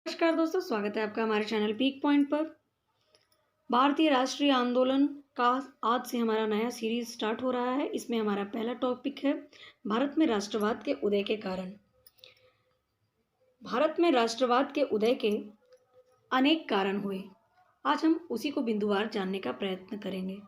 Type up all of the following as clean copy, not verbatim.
नमस्कार दोस्तों, स्वागत है आपका हमारे चैनल पीक पॉइंट पर। भारतीय राष्ट्रीय आंदोलन का आज से हमारा नया सीरीज स्टार्ट हो रहा है। इसमें हमारा पहला टॉपिक है भारत में राष्ट्रवाद के उदय के कारण। भारत में राष्ट्रवाद के उदय के अनेक कारण हुए। आज हम उसी को बिंदुवार जानने का प्रयत्न करेंगे।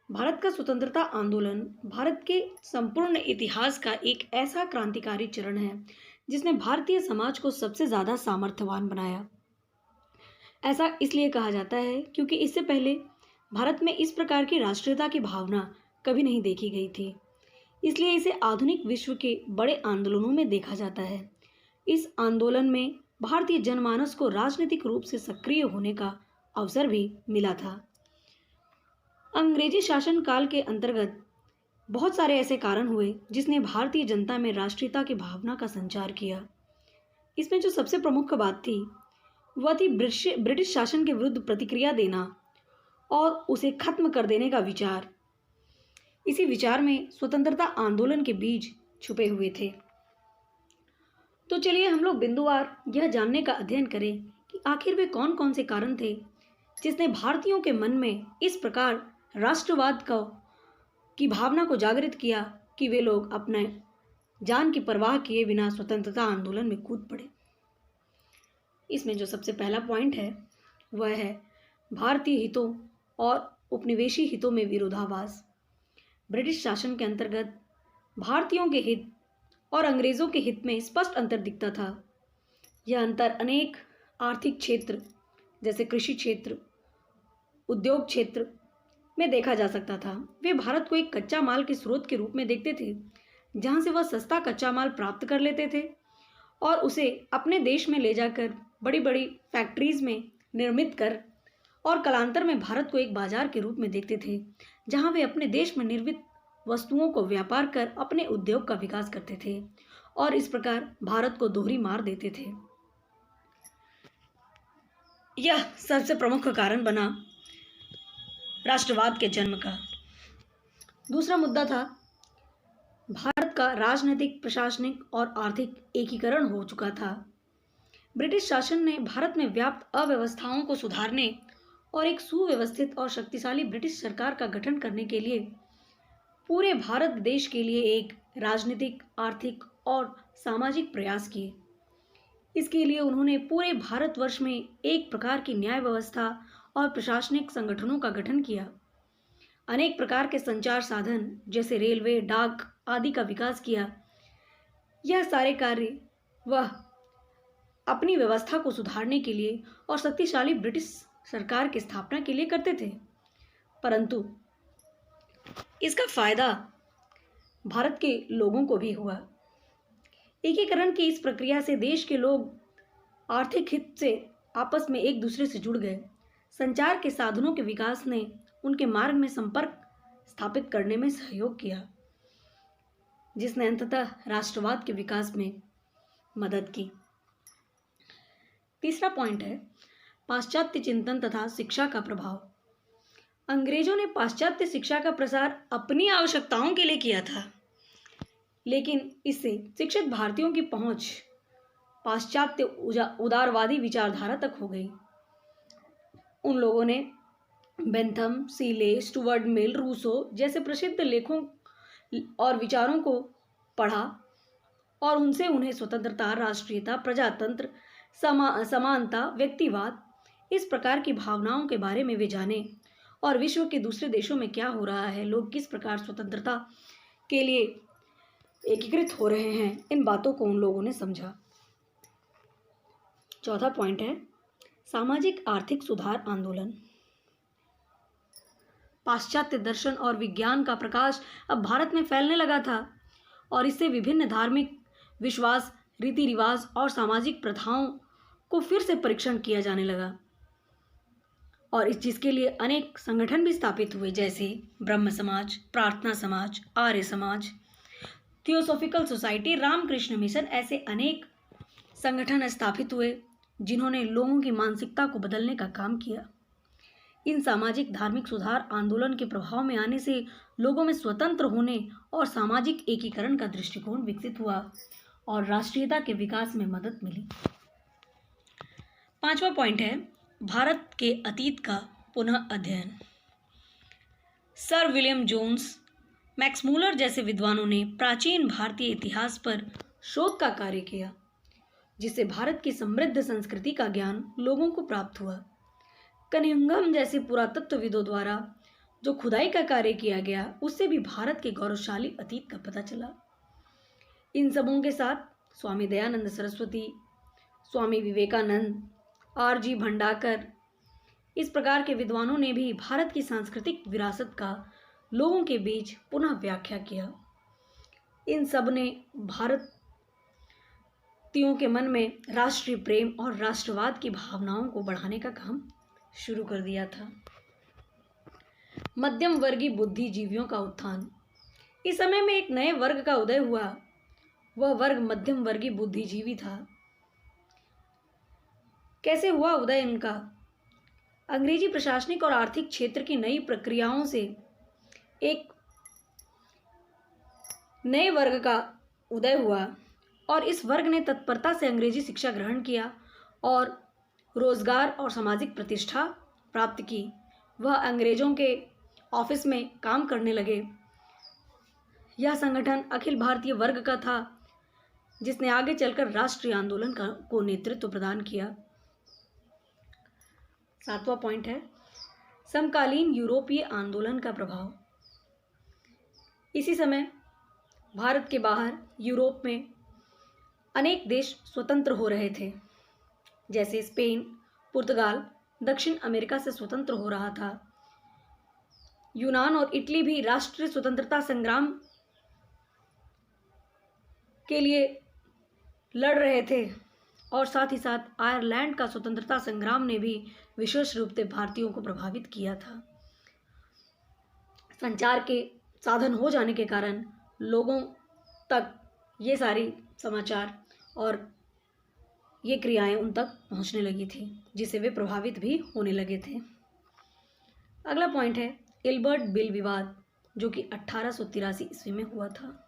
भारत का स्वतंत्रता आंदोलन भारत के संपूर्ण इतिहास का एक ऐसा क्रांतिकारी चरण है जिसने भारतीय समाज को सबसे ज्यादा सामर्थ्यवान बनाया। ऐसा इसलिए कहा जाता है क्योंकि इससे पहले भारत में इस प्रकार की राष्ट्रीयता की भावना कभी नहीं देखी गई थी। इसलिए इसे आधुनिक विश्व के बड़े आंदोलनों में देखा जाता है। इस आंदोलन में भारतीय जनमानस को राजनीतिक रूप से सक्रिय होने का अवसर भी मिला था। अंग्रेजी शासन काल के अंतर्गत बहुत सारे ऐसे कारण हुए जिसने भारतीय जनता में राष्ट्रीयता की भावना का संचार किया। इसमें जो सबसे प्रमुख बात थी वह थी ब्रिटिश शासन के विरुद्ध प्रतिक्रिया देना और उसे खत्म कर देने का विचार। इसी विचार में स्वतंत्रता आंदोलन के बीज छुपे हुए थे। तो चलिए हम लोग बिंदुवार यह जानने का अध्ययन करें कि आखिर वे कौन कौन से कारण थे जिसने भारतीयों के मन में इस प्रकार राष्ट्रवाद की भावना को जागृत किया कि वे लोग अपने जान की परवाह किए बिना स्वतंत्रता आंदोलन में कूद पड़े। इसमें जो सबसे पहला पॉइंट है वह है भारतीय हितों और उपनिवेशी हितों में विरोधाभास। ब्रिटिश शासन के अंतर्गत भारतीयों के हित और अंग्रेजों के हित में स्पष्ट अंतर दिखता था। यह अंतर अनेक आर्थिक क्षेत्र जैसे कृषि क्षेत्र, उद्योग क्षेत्र में देखा जा सकता था। वे भारत को एक कच्चा माल के स्रोत के रूप में देखते थे जहां से वह सस्ता कच्चा माल प्राप्त कर लेते थे और उसे अपने देश में ले जाकर बड़ी बड़ी फैक्ट्रीज में निर्मित कर और कालांतर में भारत को एक बाजार के रूप में देखते थे जहां वे अपने देश में निर्मित वस्तुओं को व्यापार कर अपने उद्योग का विकास करते थे और इस प्रकार भारत को दोहरी मार देते थे। यह सबसे प्रमुख कारण बना राष्ट्रवाद के जन्म का। दूसरा मुद्दा था भारत का राजनीतिक, प्रशासनिक और आर्थिक एकीकरण हो चुका था। ब्रिटिश शासन ने भारत में व्याप्त अव्यवस्थाओं को सुधारने और एक सुव्यवस्थित और शक्तिशाली ब्रिटिश सरकार का गठन करने के लिए पूरे भारत देश के लिए एक राजनीतिक, आर्थिक और सामाजिक प्रयास किए। इसके लिए उन्होंने पूरे भारतवर्ष में एक प्रकार की न्याय व्यवस्था और प्रशासनिक संगठनों का गठन किया। अनेक प्रकार के संचार साधन जैसे रेलवे, डाक आदि का विकास किया। यह सारे कार्य वह अपनी व्यवस्था को सुधारने के लिए और शक्तिशाली ब्रिटिश सरकार की स्थापना के लिए करते थे, परंतु इसका फायदा भारत के लोगों को भी हुआ। एकीकरण की इस प्रक्रिया से देश के लोग आर्थिक हित से आपस में एक दूसरे से जुड़ गए। संचार के साधनों के विकास ने उनके मार्ग में संपर्क स्थापित करने में सहयोग किया, जिसने अंततः राष्ट्रवाद के विकास में मदद की। तीसरा पॉइंट है पाश्चात्य चिंतन तथा शिक्षा का प्रभाव। अंग्रेजों ने पाश्चात्य शिक्षा का प्रसार अपनी आवश्यकताओं के लिए किया था, लेकिन इससे शिक्षित भारतीयों की पहुंच पाश्चात्य उदारवादी विचारधारा तक हो गई। उन लोगों ने बेंथम, सीले, स्टुअर्ट मिल, रूसो जैसे प्रसिद्ध लेखों और विचारों को पढ़ा और उनसे उन्हें स्वतंत्रता, राष्ट्रीयता, प्रजातंत्र, समानता, व्यक्तिवाद इस प्रकार की भावनाओं के बारे में वे जाने और विश्व के दूसरे देशों में क्या हो रहा है, लोग किस प्रकार स्वतंत्रता के लिए एकीकृत हो रहे हैं, इन बातों को उन लोगों ने समझा। चौथा पॉइंट है सामाजिक आर्थिक सुधार आंदोलन। पाश्चात्य दर्शन और विज्ञान का प्रकाश अब भारत में फैलने लगा था और इससे विभिन्न धार्मिक विश्वास, रीति रिवाज और सामाजिक प्रथाओं को फिर से परीक्षण किया जाने लगा और इस चीज के लिए अनेक संगठन भी स्थापित हुए जैसे ब्रह्म समाज, प्रार्थना समाज, Arya Samaj, theosophical society, Ramakrishna mission. ऐसे अनेक संगठन स्थापित हुए जिन्होंने लोगों की मानसिकता को बदलने का काम किया। इन सामाजिक धार्मिक सुधार आंदोलन के प्रभाव में आने से लोगों में स्वतंत्र होने और सामाजिक एकीकरण का दृष्टिकोण विकसित हुआ और राष्ट्रीयता के विकास में मदद मिली। 5वां पॉइंट है भारत के अतीत का पुनः अध्ययन। Sir William Jones, Max Muller जैसे विद्वानों ने प्राचीन भारतीय इतिहास पर शोध का कार्य किया, जिससे भारत की समृद्ध संस्कृति का ज्ञान लोगों को प्राप्त हुआ। कनिंघम जैसे पुरातत्वविदों द्वारा जो खुदाई का कार्य किया गया, उससे भी भारत के गौरवशाली अतीत का पता चला। इन सबों के साथ स्वामी दयानंद सरस्वती, स्वामी विवेकानंद, R.G. भंडाकर, इस प्रकार के विद्वानों ने भी भारत की सांस्कृतिक विरासत का लोगों के बीच पुनः व्याख्या किया। इन सब ने भारतीयों के मन में राष्ट्रीय प्रेम और राष्ट्रवाद की भावनाओं को बढ़ाने का काम शुरू कर दिया था। मध्यम वर्गीय बुद्धिजीवियों का उत्थान। इस समय में एक नए वर्ग का उदय हुआ। वह वर्ग मध्यम वर्गीय बुद्धिजीवी था। कैसे हुआ उदय इनका? अंग्रेजी प्रशासनिक और आर्थिक क्षेत्र की नई प्रक्रियाओं से एक नए वर्ग का उदय हुआ और इस वर्ग ने तत्परता से अंग्रेजी शिक्षा ग्रहण किया और रोजगार और सामाजिक प्रतिष्ठा प्राप्त की। वह अंग्रेजों के ऑफिस में काम करने लगे। यह संगठन अखिल भारतीय वर्ग का था, जिसने आगे चलकर राष्ट्रीय आंदोलन को नेतृत्व प्रदान किया। 7वां पॉइंट है समकालीन यूरोपीय आंदोलन का प्रभाव। इसी समय भारत के बाहर यूरोप में अनेक देश स्वतंत्र हो रहे थे, जैसे स्पेन, पुर्तगाल दक्षिण अमेरिका से स्वतंत्र हो रहा था। यूनान और इटली भी राष्ट्रीय स्वतंत्रता संग्राम के लिए लड़ रहे थे और साथ ही साथ आयरलैंड का स्वतंत्रता संग्राम ने भी विशेष रूप से भारतीयों को प्रभावित किया था। संचार के साधन हो जाने के कारण लोगों तक ये सारी समाचार और ये क्रियाएं उन तक पहुंचने लगी थी, जिससे वे प्रभावित भी होने लगे थे। अगला पॉइंट है इल्बर्ट बिल विवाद, जो कि 1883 ईस्वी में हुआ था।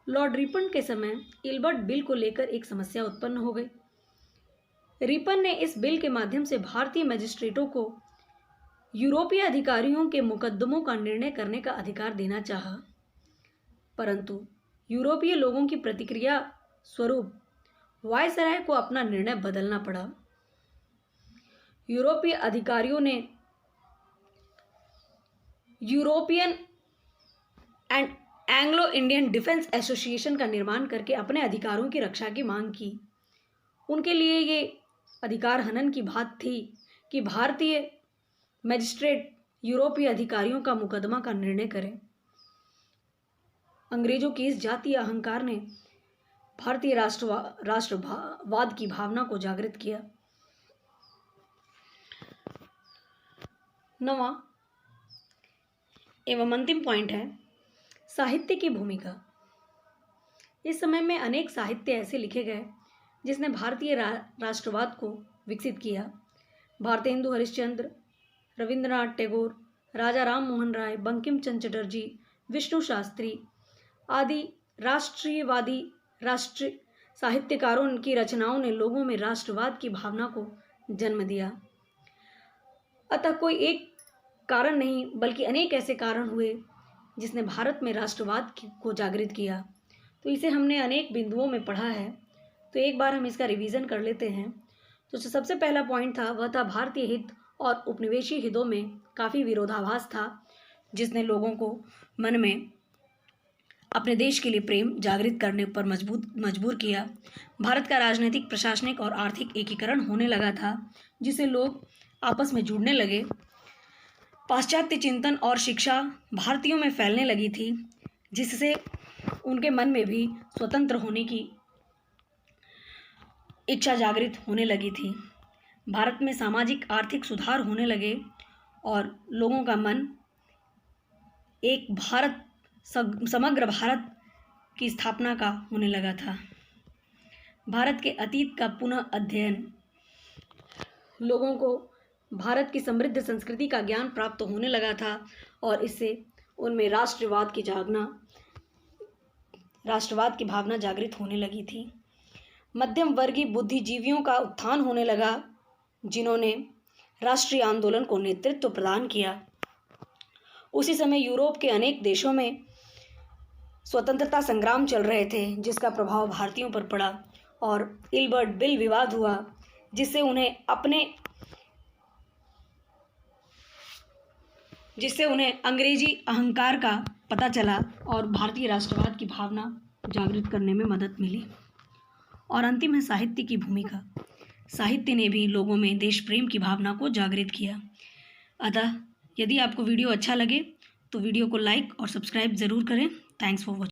लॉर्ड रिपन के समय इल्बर्ट बिल को लेकर एक समस्या उत्पन्न हो गई। रिपन ने इस बिल के माध्यम से भारतीय मजिस्ट्रेटों को यूरोपीय अधिकारियों के मुकदमों का निर्णय करने का अधिकार देना चाहा, परंतु यूरोपीय लोगों की प्रतिक्रिया स्वरूप वायसराय को अपना निर्णय बदलना पड़ा। यूरोपीय अधिकारियों ने European and Anglo Indian defence association का निर्माण करके अपने अधिकारों की रक्षा की मांग की। उनके लिए ये अधिकार हनन की बात थी कि भारतीय मजिस्ट्रेट यूरोपीय अधिकारियों का मुकदमा का निर्णय करें। अंग्रेजों की इस जातीय अहंकार ने भारतीय राष्ट्रवाद की भावना को जागृत किया। 9वां एवं अंतिम पॉइंट है साहित्य की भूमिका। इस समय में अनेक साहित्य ऐसे लिखे गए जिसने भारतीय राष्ट्रवाद को विकसित किया। भारतेंदु हरिश्चंद्र, रविंद्रनाथ टैगोर, राजा राम मोहन राय, बंकिम चंद्र चटर्जी, विष्णु शास्त्री आदि राष्ट्रीयवादी राष्ट्रीय साहित्यकारों की रचनाओं ने लोगों में राष्ट्रवाद की भावना को जन्म दिया। अतः कोई एक कारण नहीं बल्कि अनेक ऐसे कारण हुए जिसने भारत में राष्ट्रवाद को जागृत किया। तो इसे हमने अनेक बिंदुओं में पढ़ा है, तो एक बार हम इसका रिवीजन कर लेते हैं। तो जो सबसे पहला पॉइंट था वह था भारतीय हित और उपनिवेशी हितों में काफ़ी विरोधाभास था, जिसने लोगों को मन में अपने देश के लिए प्रेम जागृत करने पर मजबूर किया। भारत का राजनीतिक, प्रशासनिक और आर्थिक एकीकरण होने लगा था, जिससे लोग आपस में जुड़ने लगे। पाश्चात्य चिंतन और शिक्षा भारतीयों में फैलने लगी थी, जिससे उनके मन में भी स्वतंत्र होने की इच्छा जागृत होने लगी थी। भारत में सामाजिक आर्थिक सुधार होने लगे और लोगों का मन एक भारत समग्र भारत की स्थापना का होने लगा था। भारत के अतीत का पुनः अध्ययन, लोगों को भारत की समृद्ध संस्कृति का ज्ञान प्राप्त होने लगा था और इससे उनमें राष्ट्रवाद की भावना जागृत होने लगी थी। मध्यम वर्गीय बुद्धिजीवियों का उत्थान होने लगा, जिन्होंने राष्ट्रीय आंदोलन को नेतृत्व प्रदान किया। उसी समय यूरोप के अनेक देशों में स्वतंत्रता संग्राम चल रहे थे, जिसका प्रभाव भारतीयों पर पड़ा और इल्बर्ट बिल विवाद हुआ, जिससे उन्हें अंग्रेजी अहंकार का पता चला और भारतीय राष्ट्रवाद की भावना जागृत करने में मदद मिली। और अंतिम है साहित्य की भूमिका। साहित्य ने भी लोगों में देश प्रेम की भावना को जागृत किया। अतः यदि आपको वीडियो अच्छा लगे तो वीडियो को लाइक और सब्सक्राइब ज़रूर करें। Thanks for watching.